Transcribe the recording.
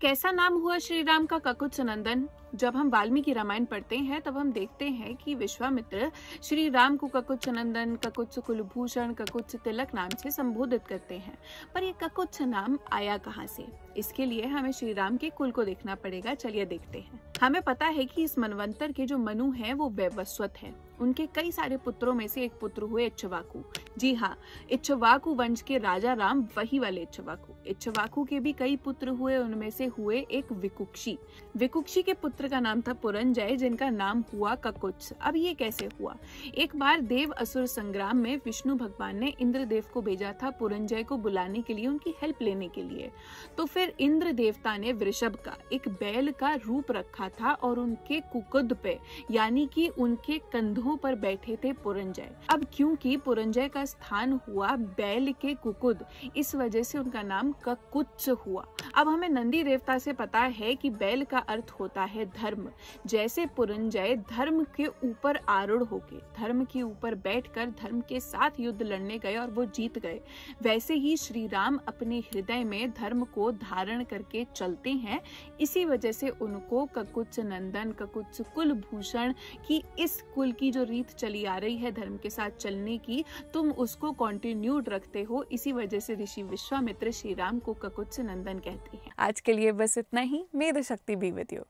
कैसा नाम हुआ श्री राम का ककुत्स नंदन? जब हम वाल्मीकि रामायण पढ़ते हैं तब हम देखते हैं कि विश्वामित्र श्री राम को ककुत्स नंदन, ककुत्स कुलभूषण, ककुत्स तिलक नाम से संबोधित करते हैं। पर ये ककुत्स नाम आया कहाँ से? इसके लिए हमें श्री राम के कुल को देखना पड़ेगा। चलिए देखते हैं। हमें पता है कि इस मनवंतर के जो मनु हैं वो वैवस्वत हैं। उनके कई सारे पुत्रों में से एक पुत्र हुए इक्ष्वाकु। जी हाँ, इक्ष्वाकु वंश के राजा राम वही वाले इक्ष्वाकु। इक्ष्वाकु के भी कई पुत्र हुए, उनमें से हुए एक विकुक्षी। विकुक्षी के पुत्र का नाम था पुरंजय, जिनका नाम हुआ ककुत्स। अब ये कैसे हुआ? एक बार देव असुर संग्राम में विष्णु भगवान ने इंद्रदेव को भेजा था पुरंजय को बुलाने के लिए, उनकी हेल्प लेने के लिए। तो फिर इंद्र देवता ने वृषभ का, एक बैल का रूप रखा था और उनके कुकुद पे यानी कि उनके कंधों पर बैठे थे पुरंजय। अब क्योंकि पुरंजय का स्थान हुआ बैल के कुकुद, इस वजह से उनका नाम ककुत्स हुआ। अब हमें नंदी देवता से पता है कि बैल का अर्थ होता है धर्म। जैसे पुरंजय धर्म के ऊपर आरूढ़ होके, धर्म के ऊपर बैठकर धर्म के साथ युद्ध लड़ने गए और वो जीत गए, वैसे ही श्री राम अपने हृदय में धर्म को धारण करके चलते हैं। इसी वजह से उनको ककुत्स नंदन, ककुत्स कुलभूषण की इस कुल की जो रीत चली आ रही है धर्म के साथ चलने की, तुम उसको कंटिन्यूड रखते हो। इसी वजह से ऋषि विश्वामित्र श्री राम को ककुत्स नंदन कहते हैं। आज के लिए बस इतना ही। मे द शक्ति बी विद यू।